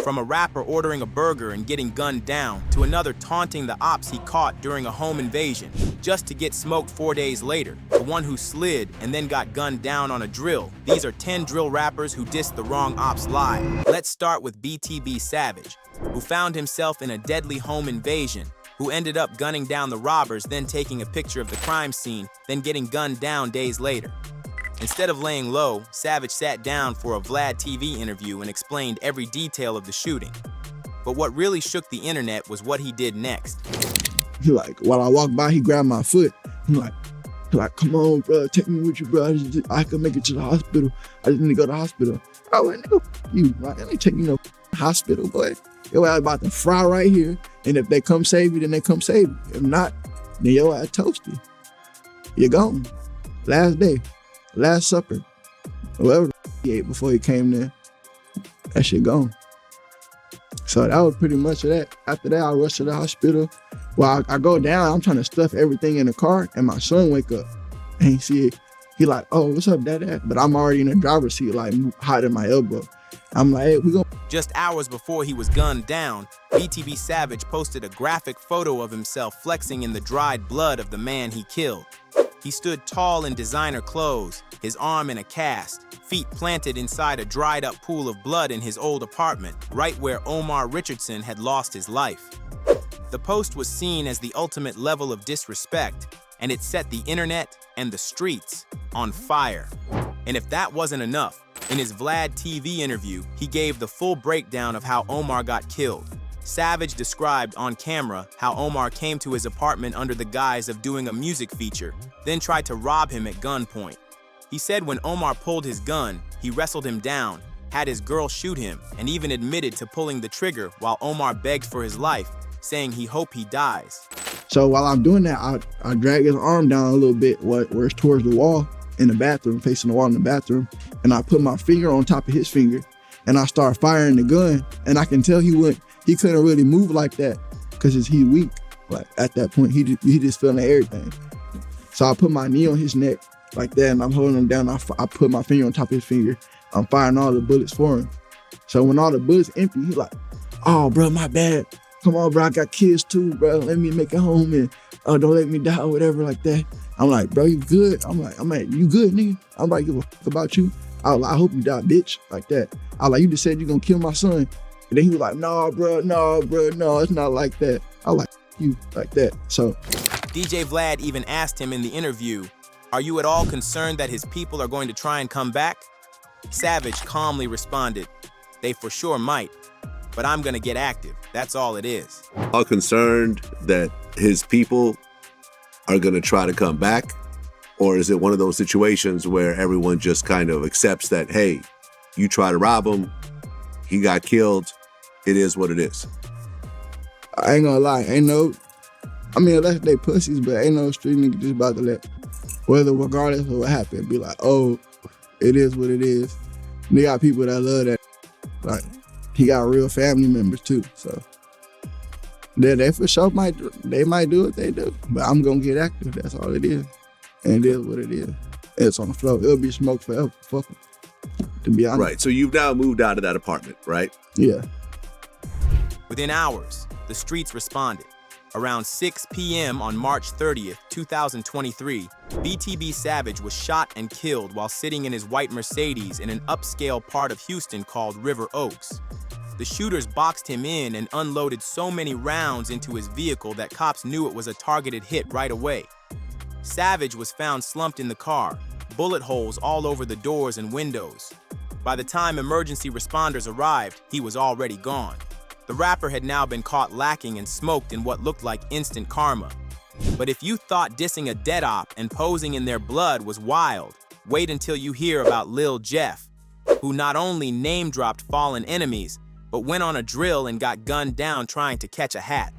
From a rapper ordering a burger and getting gunned down, to another taunting the ops he caught during a home invasion, just to get smoked 4 days later, the one who slid and then got gunned down on a drill. These are 10 drill rappers who dissed the wrong ops live. Let's start with Btb Savage, who found himself in a deadly home invasion, who ended up gunning down the robbers, then taking a picture of the crime scene, then getting gunned down days later. Instead of laying low, Savage sat down for a Vlad TV interview and explained every detail of the shooting. But what really shook the internet was what he did next. He like, while I walked by, he grabbed my foot. He like, come on, bro, take me with you, bro. I can make it to the hospital. I just need to go to the hospital. I went, nigga, you, I ain't taking you no hospital, boy. Your ass about to fry right here. And if they come save you, then they come save you. If not, then your ass toasty. You're gone. Last day. Last supper, whatever he ate before he came there, that shit gone. So that was pretty much of that. After that, I rushed to the hospital. Well, I go down, I'm trying to stuff everything in the car, and my son wake up. And he see it. He like, oh, what's up, dad? But I'm already in the driver's seat, like hiding my elbow. I'm like, hey, we go. Just hours before he was gunned down, Btb Savage posted a graphic photo of himself flexing in the dried blood of the man he killed. He stood tall in designer clothes, his arm in a cast, feet planted inside a dried-up pool of blood in his old apartment, right where Omar Richardson had lost his life. The post was seen as the ultimate level of disrespect, and it set the internet and the streets on fire. And if that wasn't enough, in his Vlad TV interview, he gave the full breakdown of how Omar got killed. Savage described on camera how Omar came to his apartment under the guise of doing a music feature, then tried to rob him at gunpoint. He said when Omar pulled his gun, he wrestled him down, had his girl shoot him, and even admitted to pulling the trigger while Omar begged for his life, saying he hoped he dies. So while I'm doing that, I drag his arm down a little bit where it's towards the wall in the bathroom, facing the wall in the bathroom, and I put my finger on top of his finger, and I start firing the gun, and I can tell he couldn't really move like that because he's weak. Like at that point, he just feeling everything. So I put my knee on his neck like that, and I'm holding him down. I put my finger on top of his finger. I'm firing all the bullets for him. So when all the bullets empty, he's like, oh, bro, my bad. Come on, bro, I got kids too, bro. Let me make it home and don't let me die or whatever like that. I'm like, bro, you good? I'm like, you good, nigga? I'm like, give a fuck about you. I hope you die, bitch, like that. I like, you just said you're gonna kill my son. And then he was like, no, it's not like that. I like you like that, so. DJ Vlad even asked him in the interview, are you at all concerned that his people are going to try and come back? Savage calmly responded, they for sure might, but I'm gonna get active, that's all it is. Are concerned that his people are gonna try to come back? Or is it one of those situations where everyone just kind of accepts that, hey, you try to rob him, he got killed, it is what it is? I ain't gonna lie, unless they pussies, but ain't no street nigga just about to let, regardless of what happened, be like, oh, it is what it is. And they got people that love that. Like, he got real family members too, so. They for sure might do what they do, but I'm gonna get active, that's all it is. And it is what it is. It's on the floor, it'll be smoked forever, fuck them, to be honest. Right, so you've now moved out of that apartment, right? Yeah. Within hours, the streets responded. Around 6 p.m. on March 30th, 2023, Btb Savage was shot and killed while sitting in his white Mercedes in an upscale part of Houston called River Oaks. The shooters boxed him in and unloaded so many rounds into his vehicle that cops knew it was a targeted hit right away. Savage was found slumped in the car, bullet holes all over the doors and windows. By the time emergency responders arrived, he was already gone. The rapper had now been caught lacking and smoked in what looked like instant karma. But if you thought dissing a dead op and posing in their blood was wild, wait until you hear about Lil Jeff, who not only name-dropped fallen enemies, but went on a drill and got gunned down trying to catch a hat.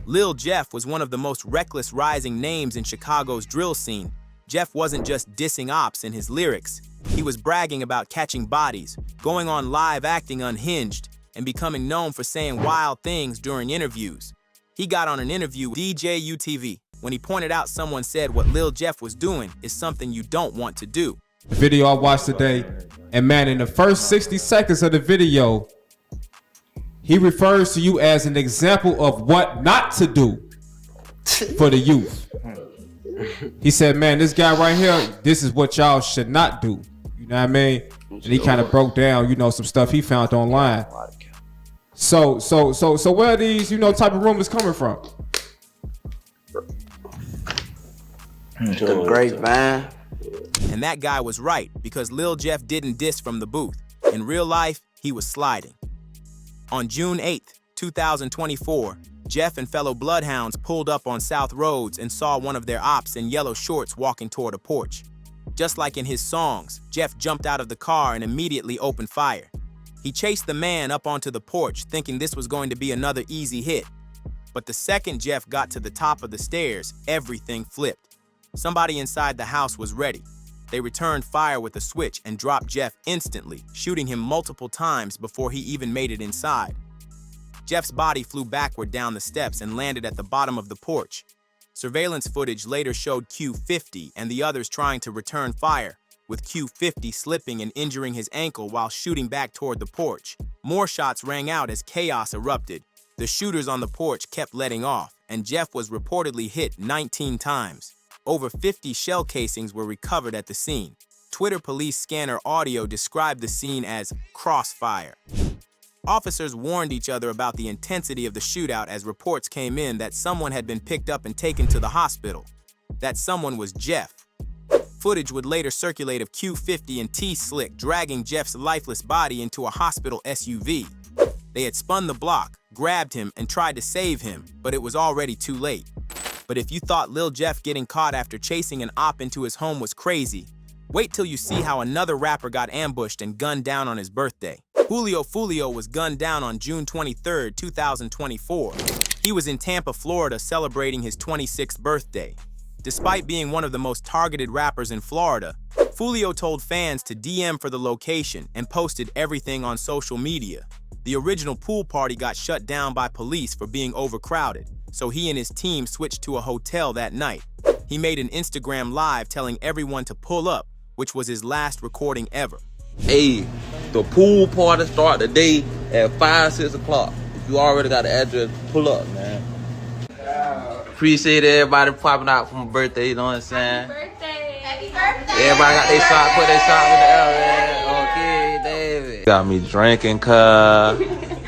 Lil Jeff was one of the most reckless rising names in Chicago's drill scene. Jeff wasn't just dissing ops in his lyrics. He was bragging about catching bodies, going on live acting unhinged, and becoming known for saying wild things during interviews. He got on an interview with DJ UTV when he pointed out someone said what Lil Jeff was doing is something you don't want to do. The video I watched today, and man, in the first 60 seconds of the video, he refers to you as an example of what not to do for the youth. He said, man, this guy right here, this is what y'all should not do. You know what I mean? And he kind of broke down, you know, some stuff he found online. So where are these, you know, type of rumors coming from? The grapevine. And that guy was right, because Lil Jeff didn't diss from the booth. In real life, he was sliding. On June 8th, 2024, Jeff and fellow bloodhounds pulled up on South Roads and saw one of their ops in yellow shorts walking toward a porch. Just like in his songs, Jeff jumped out of the car and immediately opened fire. He chased the man up onto the porch, thinking this was going to be another easy hit. But the second Jeff got to the top of the stairs, everything flipped. Somebody inside the house was ready. They returned fire with a switch and dropped Jeff instantly, shooting him multiple times before he even made it inside. Jeff's body flew backward down the steps and landed at the bottom of the porch. Surveillance footage later showed Q50 and the others trying to return fire, with Q50 slipping and injuring his ankle while shooting back toward the porch. More shots rang out as chaos erupted. The shooters on the porch kept letting off, and Jeff was reportedly hit 19 times. Over 50 shell casings were recovered at the scene. Twitter police scanner audio described the scene as crossfire. Officers warned each other about the intensity of the shootout as reports came in that someone had been picked up and taken to the hospital. That someone was Jeff. Footage would later circulate of Q50 and T-Slick dragging Jeff's lifeless body into a hospital SUV. They had spun the block, grabbed him, and tried to save him, but it was already too late. But if you thought Lil Jeff getting caught after chasing an op into his home was crazy, wait till you see how another rapper got ambushed and gunned down on his birthday. Julio Foolio was gunned down on June 23, 2024. He was in Tampa, Florida, celebrating his 26th birthday. Despite being one of the most targeted rappers in Florida, Foolio told fans to DM for the location and posted everything on social media. The original pool party got shut down by police for being overcrowded, so he and his team switched to a hotel that night. He made an Instagram live telling everyone to pull up, which was his last recording ever. Hey, the pool party start today at 5, 6 o'clock. If you already got the address, pull up, man. Appreciate everybody popping out for my birthday, you know what I'm saying? Happy birthday! Happy birthday! Everybody got their shot, put their shot in the air, man. Okay, David. Got me drinking, cuz. I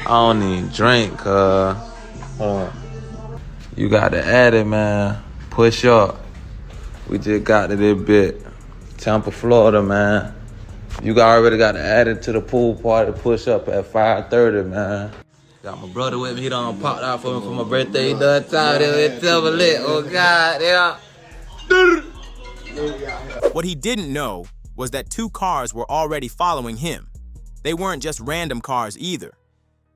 don't even drink, cuz. You got to add it, man. Push up. We just got to this bit. Tampa, Florida, man. You already got to add it to the pool party, push up at 5:30, man. Got my brother with me. He done popped out for me for my birthday. He done time with double lit. Oh, God, yeah. What he didn't know was that 2 cars were already following him. They weren't just random cars either.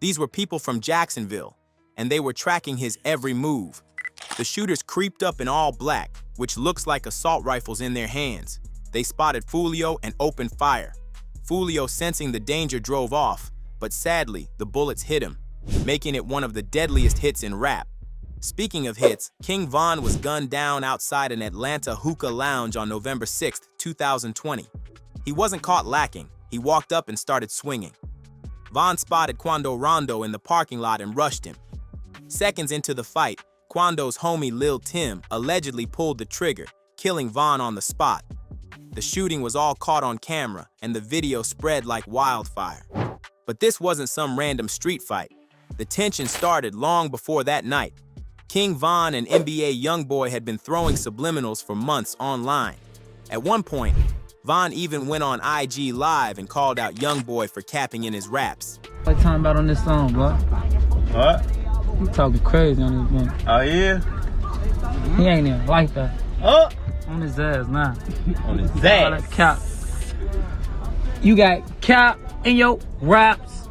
These were people from Jacksonville, and they were tracking his every move. The shooters creeped up in all black, which looks like assault rifles in their hands. They spotted Foolio and opened fire. Foolio, sensing the danger, drove off, but sadly, the bullets hit him, making it one of the deadliest hits in rap. Speaking of hits, King Von was gunned down outside an Atlanta hookah lounge on November 6, 2020. He wasn't caught lacking. He walked up and started swinging. Von spotted Quando Rondo in the parking lot and rushed him. Seconds into the fight, Quando's homie Lil Tim allegedly pulled the trigger, killing Von on the spot. The shooting was all caught on camera, and the video spread like wildfire. But this wasn't some random street fight. The tension started long before that night. King Von and NBA Youngboy had been throwing subliminals for months online. At one point, Von even went on IG Live and called out Youngboy for capping in his raps. What time about on this song, bro? What? You talking crazy on this one. Oh, yeah? He ain't even like that. Oh! On his ass now. On his All that ass. cap. You got cap in your raps.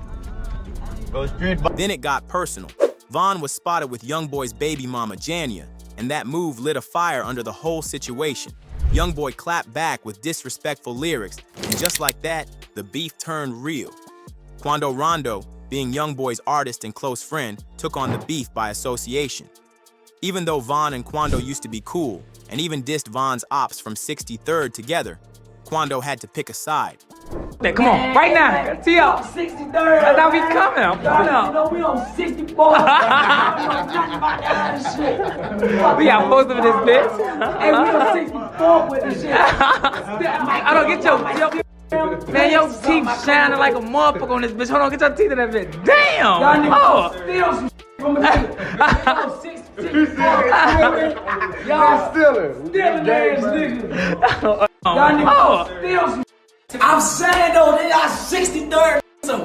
Go straight. Then it got personal. Von was spotted with Youngboy's baby mama, Jania, and that move lit a fire under the whole situation. Youngboy clapped back with disrespectful lyrics, and just like that, the beef turned real. Quando Rondo, being Youngboy's artist and close friend, took on the beef by association. Even though Von and Quando used to be cool, and even dissed Von's ops from 63rd together, Quando had to pick a side. Come on, right now. Tee up. 63rd. That's how we coming. I'm pulling up. You know, we on 64. We got most of this bitch. Hey, we on 64 with this shit. I don't get your man, your teeth shining like a motherfucker on this bitch. Hold on, get your teeth in that bitch. Damn. Y'all steal some from a nigga. Y'all stealing ass niggas. Y'all niggas steal some. I'm saying though, they got 63rd, some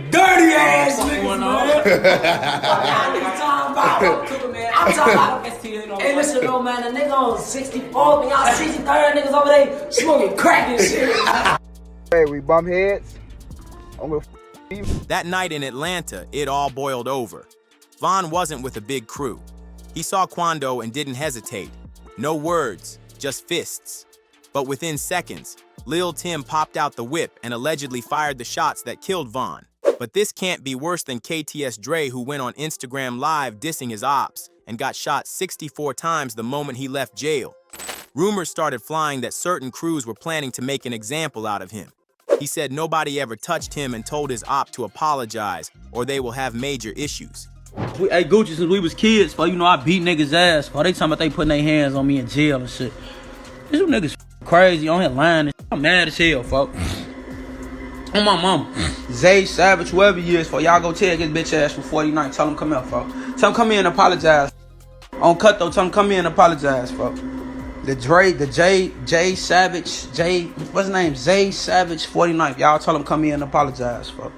dirty ass niggas, man. Y'all niggas talking about man. I'm talking about hey, listen though, man, the nigga on 64, and y'all 63rd niggas over there smoking crack and shit. Hey, we bump heads. I'm gonna That night in Atlanta, it all boiled over. Von wasn't with a big crew. He saw Quando and didn't hesitate. No words, just fists. But within seconds, Lil Tim popped out the whip and allegedly fired the shots that killed Von. But this can't be worse than Kts Dre, who went on Instagram Live dissing his ops and got shot 64 times the moment he left jail. Rumors started flying that certain crews were planning to make an example out of him. He said nobody ever touched him and told his op to apologize, or they will have major issues. Hey Gucci, since we was kids, you know I beat niggas' ass. They talking about they putting their hands on me in jail and shit. These niggas crazy on here lying and shit. I'm mad as hell, folks. On my mama. Zay, Savage, whoever he is, y'all go tell his bitch ass from 49. Tell him come here, folks. Tell him come here and apologize. On cut though, tell him come here and apologize, folks. The J Savage, what's his name? Zay Savage 49. Y'all tell him come here and apologize, folks.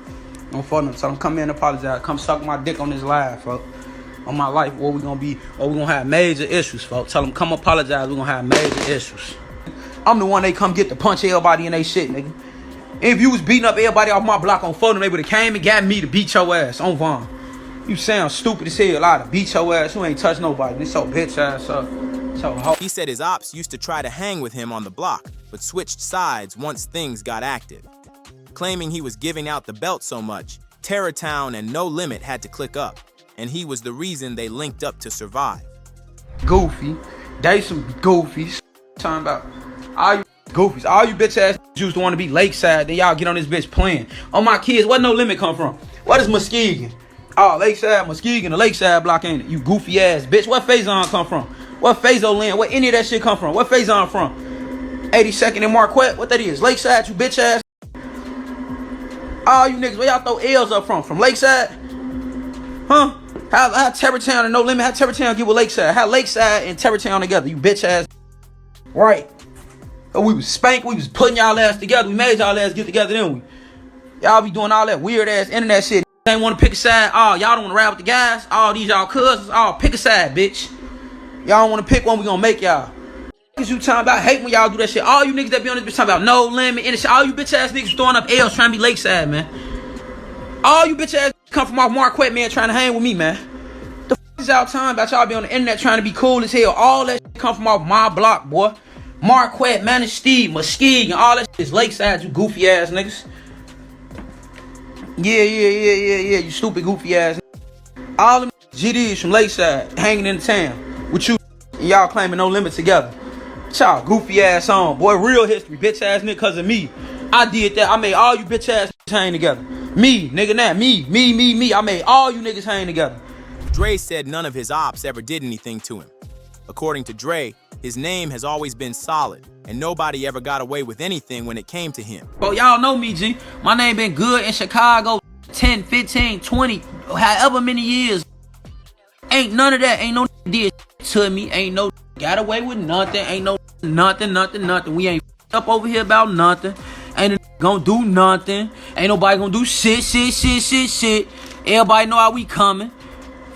On phone, tell him come here and apologize. Come suck my dick on this live, folks. On my life, or we gonna have major issues, folks. Tell him come apologize. We gonna have major issues. I'm the one they come get to punch everybody in they shit, nigga. If you was beating up everybody off my block on phone, they would have came and got me to beat your ass on Vaughn. You sound stupid as hell. I to beat your ass. You ain't touch nobody. This so bitch ass up. He said his ops used to try to hang with him on the block, but switched sides once things got active. Claiming he was giving out the belt so much, Terrortown and No Limit had to click up, and he was the reason they linked up to survive. Goofy. They some goofies. Talking about all you goofies. All you bitch ass used to want to be Lakeside, then y'all get on this bitch playing. On my kids, where No Limit come from? What is Muskegon? Oh, Lakeside, Muskegon, the Lakeside block ain't it? You goofy ass bitch. Where Faison come from? Where Fazo land? Where any of that shit come from? Where Faison from? 82nd and Marquette? What that is? Lakeside, you bitch ass. All you niggas, where y'all throw L's up from? From Lakeside? Huh? How Terrortown and No Limit, how Terrortown get with Lakeside? How Lakeside and Terrortown together? You bitch ass. Right. We was spanked, we was putting y'all ass together. We made y'all ass get together, didn't we? Y'all be doing all that weird ass internet shit. Ain't want to pick a side. Oh, y'all don't want to ride with the guys. All these y'all cousins. Oh, pick a side, bitch. Y'all don't want to pick one, we gonna make y'all. You talking about hate when y'all do that shit. All you niggas that be on this bitch talking about No Limit and shit. All you bitch ass niggas throwing up L's trying to be Lakeside, man. All you bitch ass come from off Marquette, man, trying to hang with me, man. The fuck is y'all talking about? Y'all be on the internet trying to be cool as hell. All that shit come from off my block, boy. Marquette, Manistee, Muskegon, all that shit is Lakeside, you goofy ass niggas. Yeah, you stupid goofy ass niggas. All them GDs from Lakeside hanging in the town with you and y'all claiming No Limit together. Y'all goofy ass on, boy. Real history, bitch ass nigga, cause of me. I did that. I made all you bitch ass niggas hang together. Me, nigga, that me. I made all you niggas hang together. Dre said none of his ops ever did anything to him. According to Dre, his name has always been solid, and nobody ever got away with anything when it came to him. Bro, y'all know me, G. My name been good in Chicago 10, 15, 20, however many years. Ain't none of that. Ain't no did to me. Ain't no got away with nothing. Ain't no nothing. We ain't up over here about nothing. Ain't gonna do nothing. Ain't nobody gonna do shit. Everybody know how we coming.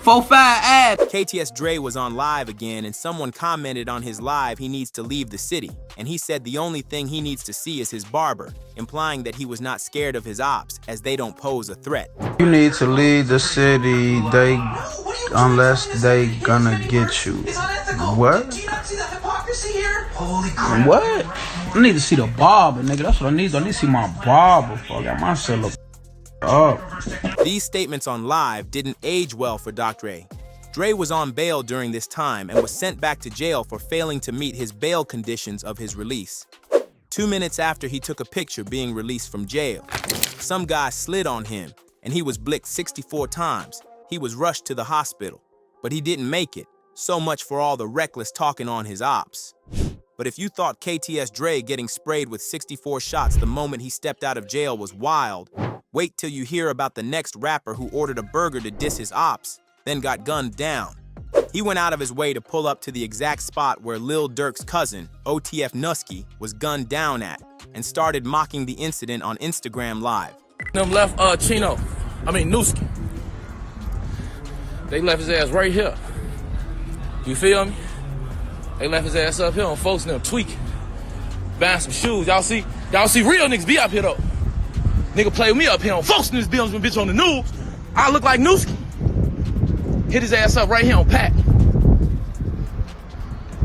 4-5 ab. Kts Dre was on live again, and someone commented on his live he needs to leave the city, and he said the only thing he needs to see is his barber, implying that he was not scared of his ops as they don't pose a threat. You need to leave the city, unless they gonna get you. What? What? I need to see the barber, nigga. That's what I need. I need to see my barber. I got myself up. These statements on live didn't age well for Dr. Dre was on bail during this time and was sent back to jail for failing to meet his bail conditions of his release. 2 minutes after he took a picture being released from jail, some guy slid on him and he was blicked 64 times. He was rushed to the hospital, but he didn't make it. So much for all the reckless talking on his ops. But if you thought Kts Dre getting sprayed with 64 shots the moment he stepped out of jail was wild, wait till you hear about the next rapper who ordered a burger to diss his ops, then got gunned down. He went out of his way to pull up to the exact spot where Lil Durk's cousin, OTF Nusky, was gunned down at, and started mocking the incident on Instagram Live. Them left Nusky. They left his ass right here. You feel me? They left his ass up here on folks and them tweaking. Buying some shoes. Y'all see real niggas be up here though. Nigga play with me up here on folks in this building, bitch on the news. I look like Nusky. Hit his ass up right here on Pat.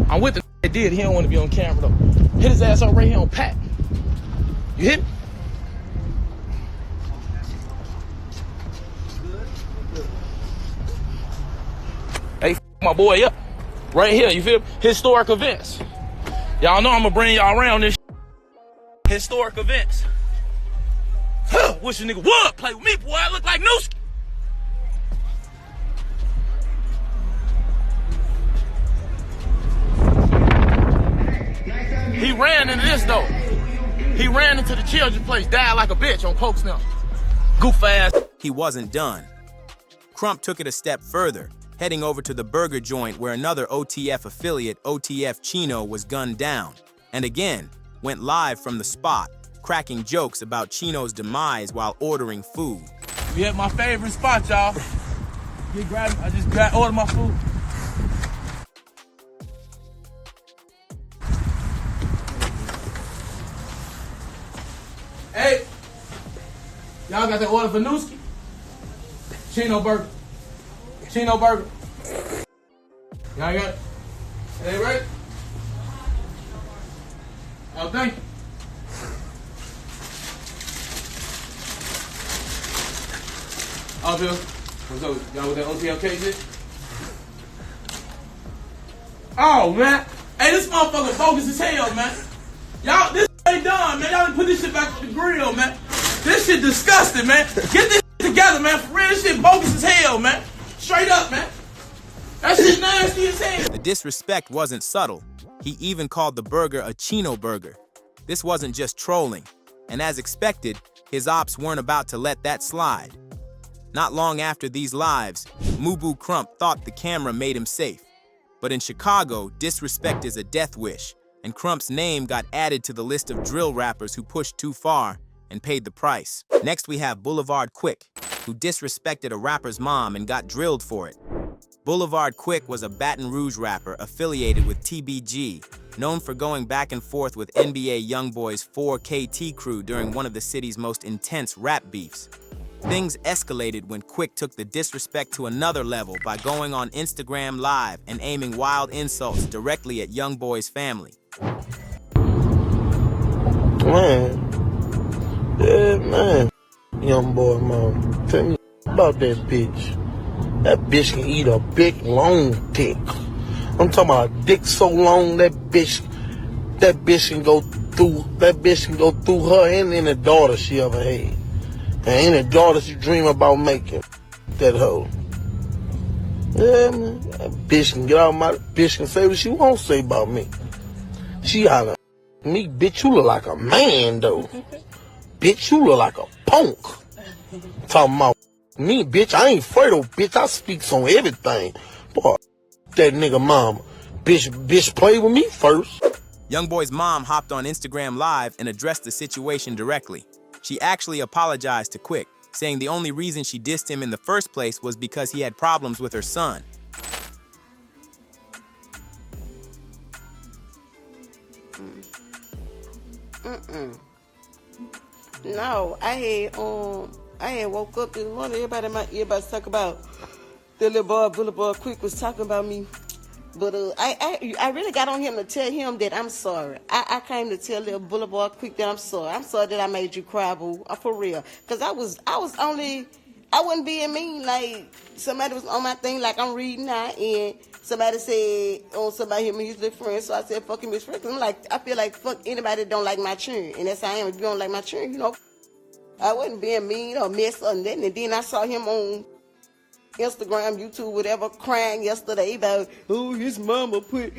I'm with the that did. He don't want to be on camera though. Hit his ass up right here on Pat. You hit me? Hey, my boy up. Right here, you feel me? Historic events. Y'all know I'm gonna bring y'all around this historic events. Wish a nigga would play with me, boy. I look like Nusky. He ran into this though. He ran into the children's place, died like a bitch on Coke now. Goof ass. He wasn't done. Crump took it a step further, heading over to the burger joint where another OTF affiliate, OTF Chino, was gunned down, and again went live from the spot, cracking jokes about Chino's demise while ordering food. We at my favorite spot, y'all. I just ordered my food. Hey, y'all got that order for Nusky? Chino burger. Chino burger. Y'all got it? Hey, right? Oh, thank you. Oh, Bill. What's up? Y'all with that OTLK shit? Oh, man. Hey, this motherfucker bogus as hell, man. Y'all, this ain't done, man. Y'all done put this shit back on the grill, man. This shit disgusting, man. Get this shit together, man. For real, this shit bogus as hell, man. Straight up, man. That shit nasty as hell. The disrespect wasn't subtle. He even called the burger a Chino burger. This wasn't just trolling. And as expected, his ops weren't about to let that slide. Not long after these lives, Moo Crump thought the camera made him safe. But in Chicago, disrespect is a death wish, and Crump's name got added to the list of drill rappers who pushed too far and paid the price. Next we have Boulevard Quick, who disrespected a rapper's mom and got drilled for it. Boulevard Quick was a Baton Rouge rapper affiliated with TBG, known for going back and forth with NBA Youngboy's 4KT crew during one of the city's most intense rap beefs. Things escalated when Quick took the disrespect to another level by going on Instagram Live and aiming wild insults directly at Youngboy's family. Man, yeah, man. Young boy, mom, tell me about that bitch. That bitch can eat a big, long dick. I'm talking about a dick so long that bitch can go through her and any daughter she ever had. And any daughter she dream about making, that hoe. Yeah, man. That bitch can get out my bitch can say what she won't say about me. She holler, me, bitch, you look like a man though. Bitch, you look like a punk. Talking about me, bitch, I ain't afraid of bitch, I speaks on everything. Boy, that nigga mama. Bitch play with me first. Youngboy's mom hopped on Instagram Live and addressed the situation directly. She actually apologized to Quick, saying the only reason she dissed him in the first place was because he had problems with her son. No, I had woke up this morning. Everybody in my earbuds talk about the little boy, Boulevard Quick was talking about me. But I really got on him to tell him that I'm sorry. I came to tell little Boulevard Quick that I'm sorry. I'm sorry that I made you cry, boo. For real. Because I was only I wasn't being mean. Like, somebody was on my thing, like I'm reading now, and somebody said, somebody hit me, his little friend, so I said, fuck him, his friend. I'm like, I feel like fuck anybody that don't like my churn, and that's how I am. If you don't like my churn, you know, I wasn't being mean or mess or nothing. And then I saw him on Instagram, YouTube, whatever, crying yesterday about, oh, his mama put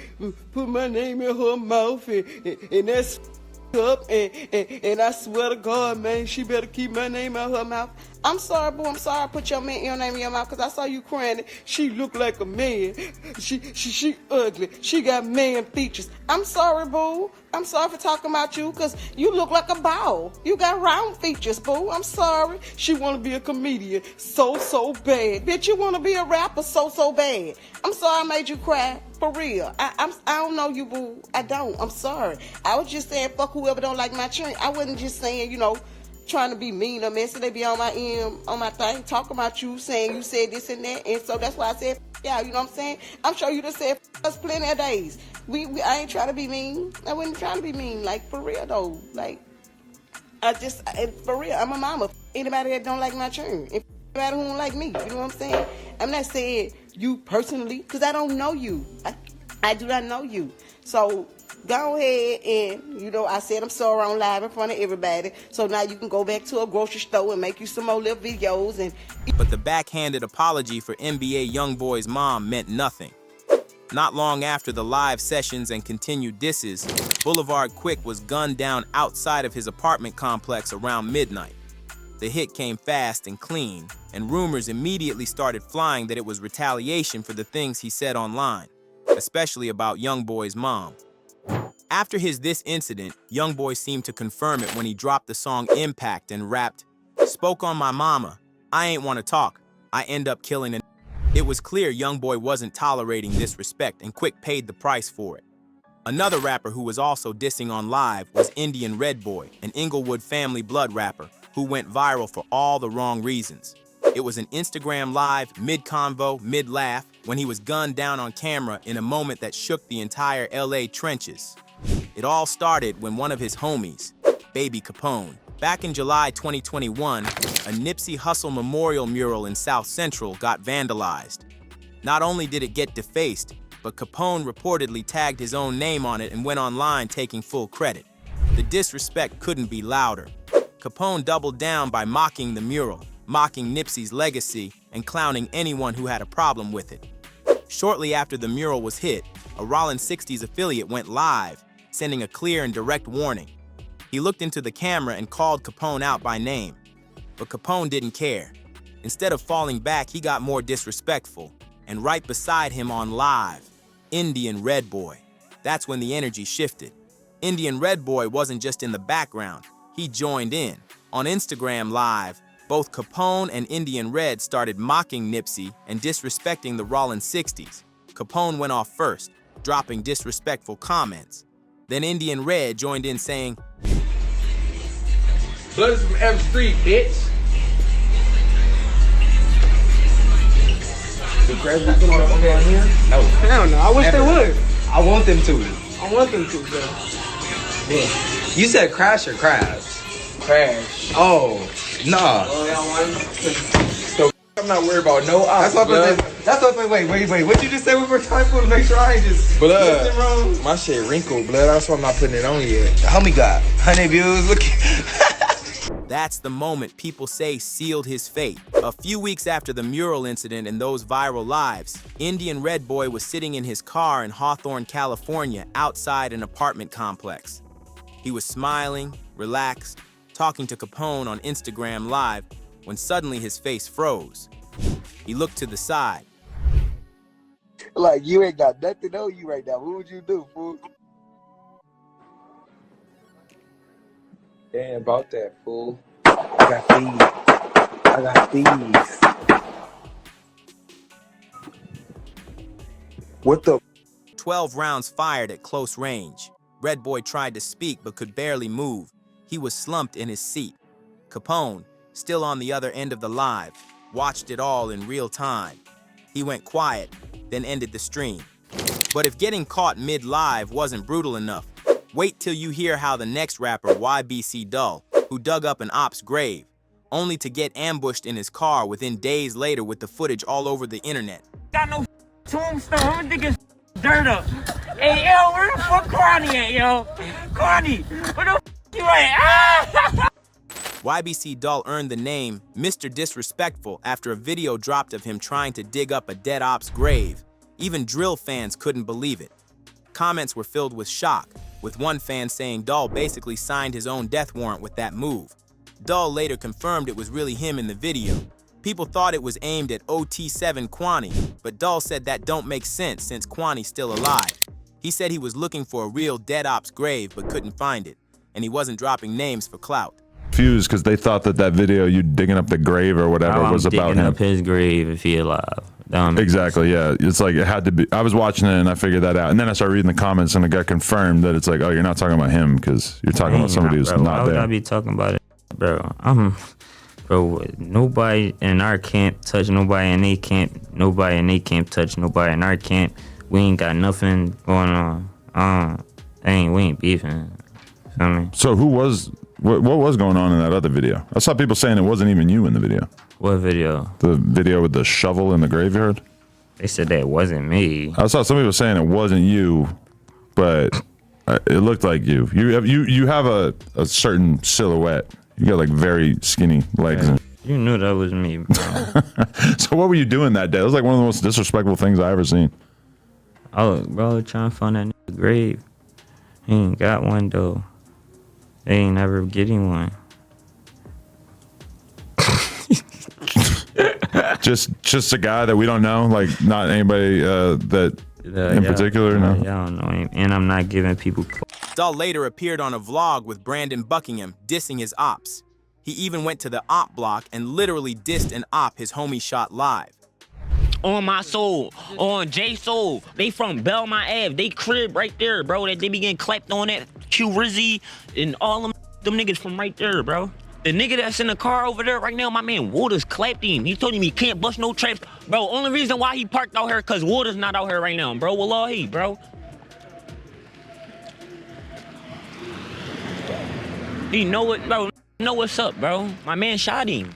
my name in her mouth, and that's up, and I swear to God, man, she better keep my name out her mouth. I'm sorry, boo. I'm sorry I put your name in your mouth, because I saw you crying. She looked like a man. She ugly. She got man features. I'm sorry, boo. I'm sorry for talking about you, because you look like a ball. You got round features, boo. I'm sorry. She want to be a comedian so bad. Bitch, you want to be a rapper so bad. I'm sorry I made you cry. For real. I don't know you, boo. I don't. I'm sorry. I was just saying, fuck whoever don't like my train. I wasn't just saying, you know, trying to be mean or messy. They be on my thing, talking about you, saying you said this and that. And so that's why I said, yeah, you know what I'm saying? I'm sure you just said us plenty of days. I ain't trying to be mean. I wasn't trying to be mean. Like, for real, though. Like, for real, I'm a mama. Anybody that don't like my churn. Anybody who don't like me. You know what I'm saying? I'm not saying you personally, because I don't know you. I do not know you. So go ahead and, you know, I said I'm sorry on live in front of everybody. So now you can go back to a grocery store and make you some more little videos. But the backhanded apology for NBA YoungBoy's mom meant nothing. Not long after the live sessions and continued disses, Boulevard Quick was gunned down outside of his apartment complex around midnight. The hit came fast and clean, and rumors immediately started flying that it was retaliation for the things he said online, especially about YoungBoy's mom. After this incident, YoungBoy seemed to confirm it when he dropped the song Impact and rapped, "Spoke on my mama, I ain't wanna talk, I end up killing an." It was clear YoungBoy wasn't tolerating disrespect, and Quick paid the price for it. Another rapper who was also dissing on live was Indian Red Boy, an Inglewood family blood rapper who went viral for all the wrong reasons. It was an Instagram live, mid-convo, mid-laugh, when he was gunned down on camera in a moment that shook the entire LA trenches. It all started when one of his homies, Baby Capone, back in July 2021, a Nipsey Hussle memorial mural in South Central got vandalized. Not only did it get defaced, but Capone reportedly tagged his own name on it and went online taking full credit. The disrespect couldn't be louder. Capone doubled down by mocking the mural, mocking Nipsey's legacy, and clowning anyone who had a problem with it. Shortly after the mural was hit, a Rollins 60s affiliate went live, sending a clear and direct warning. He looked into the camera and called Capone out by name. But Capone didn't care. Instead of falling back, he got more disrespectful. And right beside him on live, Indian Red Boy. That's when the energy shifted. Indian Red Boy wasn't just in the background. He joined in. On Instagram Live, both Capone and Indian Red started mocking Nipsey and disrespecting the Rollins 60s. Capone went off first, dropping disrespectful comments. Then Indian Red joined in saying, "Blood is from every street, bitch." The graduate come on here? No. Hell no. I wish they would. I want them to. I want them to, bro. Yeah. You said crash or crabs? Crash. Oh, nah. So I'm not worried about no ops. That's what. Wait. What you just say one more time for to make sure I ain't just blood. Wrong? My shit wrinkled, blood. That's why I'm not putting it on yet. The homie got 100 views. Look. That's the moment people say sealed his fate. A few weeks after the mural incident and those viral lives, Indian Red Boy was sitting in his car in Hawthorne, California, outside an apartment complex. He was smiling, relaxed, talking to Capone on Instagram Live, when suddenly his face froze. He looked to the side. Like, you ain't got nothing on you right now. What would you do, fool? Damn about that, fool. I got these. What the? 12 rounds fired at close range. Red Boy tried to speak but could barely move. He was slumped in his seat. Capone, still on the other end of the live, watched it all in real time. He went quiet, then ended the stream. But if getting caught mid-live wasn't brutal enough, wait till you hear how the next rapper, Ybc Dull, who dug up an op's grave, only to get ambushed in his car within days later with the footage all over the internet. Got no tombstone, I'm thinking dirt up. Hey, yo, where the fuck Carney at, yo? Carney, where the fuck you at? Ah! Ybc Dull earned the name Mr. Disrespectful after a video dropped of him trying to dig up a dead op's grave. Even drill fans couldn't believe it. Comments were filled with shock, with one fan saying Dull basically signed his own death warrant with that move. Dull later confirmed it was really him in the video. People thought it was aimed at OT7 Kwani, but Dull said that don't make sense since Kwani's still alive. He said he was looking for a real dead op's grave but couldn't find it, and he wasn't dropping names for clout. Confused because they thought that video, you digging up the grave or whatever, was about him. Digging up his grave if he alive. Exactly, yeah. It's like it had to be. I was watching it and I figured that out, and then I started reading the comments and it got confirmed that it's like, oh, you're not talking about him because you're talking about somebody who's not Why would there. I be talking about it, bro? Bro, nobody in our camp touch nobody in they camp. Nobody in they camp touch nobody in our camp. We ain't got nothing going on. We ain't beefing. Feel me? So who was? What was going on in that other video? I saw people saying it wasn't even you in the video. What video? The video with the shovel in the graveyard? They said that it wasn't me. I saw some people saying it wasn't you, but it looked like you. You have a certain silhouette. You got like very skinny legs. Yeah. You knew that was me, bro. So what were you doing that day? It was like one of the most disrespectful things I ever seen. Oh, bro, trying to find that nigga grave. He ain't got one though. They ain't never getting one. just a guy that we don't know, like not anybody that in particular. No, yeah, I don't know him, and I'm not giving people. Dull later appeared on a vlog with Brandon Buckingham dissing his ops. He even went to the op block and literally dissed an op his homie shot live. On my soul, on J Soul, they from Belmont Ave, they crib right there, bro. That they be getting clapped on that Q Rizzy and all them niggas from right there, bro. The nigga that's in the car over there right now, my man Waters clapped him. He told him he can't bust no traps. Bro, only reason why he parked out here cause Waters not out here right now, bro. Wallahi, bro. He know it, bro. Know what's up, bro. My man shot him.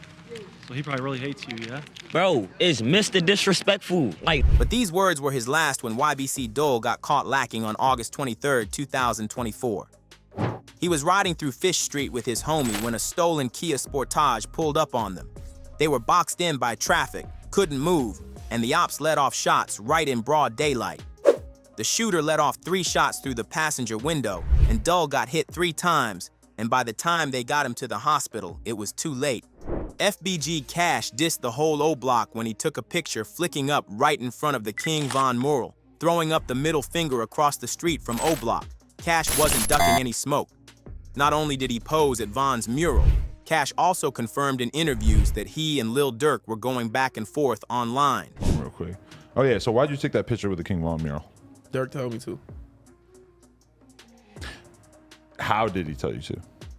So he probably really hates you, yeah? Bro, it's Mr. Disrespectful. But these words were his last when Ybc Dull got caught lacking on August 23rd, 2024. He was riding through Fish Street with his homie when a stolen Kia Sportage pulled up on them. They were boxed in by traffic, couldn't move, and the ops let off shots right in broad daylight. The shooter let off 3 shots through the passenger window, and Dull got hit 3 times, and by the time they got him to the hospital, it was too late. Fbg Cash dissed the whole O Block when he took a picture flicking up right in front of the King Von mural, throwing up the middle finger across the street from O Block. Cash wasn't ducking any smoke. Not only did he pose at Von's mural, Cash also confirmed in interviews that he and Lil Durk were going back and forth online. Real quick. Oh yeah, so why'd you take that picture with the King Von mural? Durk told me to. How did he tell you to?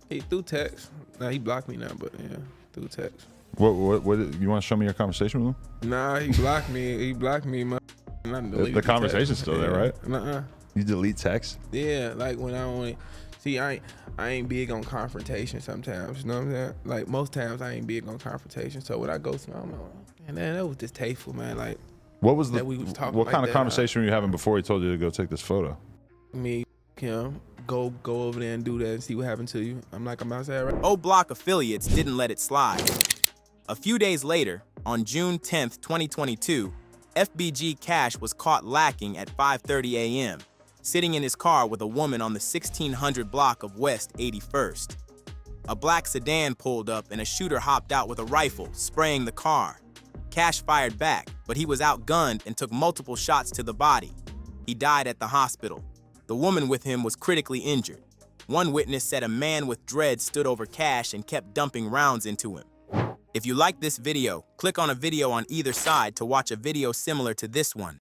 He through text. Nah, he blocked me now, but yeah, through text. What you want to show me your conversation with him? Nah, he blocked me. He blocked me. The conversation's still there, right? Nuh-uh. You delete text? Yeah, like when I only see, I ain't big on confrontation sometimes. You know what I'm saying? Like most times, I ain't big on confrontation. So when I go to, I'm like, man, that was distasteful, man. Like, what was the? We was talking what like kind of that, conversation were you having before he told you to go take this photo? Me, him, go over there and do that and see what happened to you. I'm like, I'm outside right. O Block affiliates didn't let it slide. A few days later, on June 10th, 2022, Fbg Cash was caught lacking at 5:30 a.m., sitting in his car with a woman on the 1600 block of West 81st. A black sedan pulled up and a shooter hopped out with a rifle, spraying the car. Cash fired back, but he was outgunned and took multiple shots to the body. He died at the hospital. The woman with him was critically injured. One witness said a man with dreads stood over Cash and kept dumping rounds into him. If you like this video, click on a video on either side to watch a video similar to this one.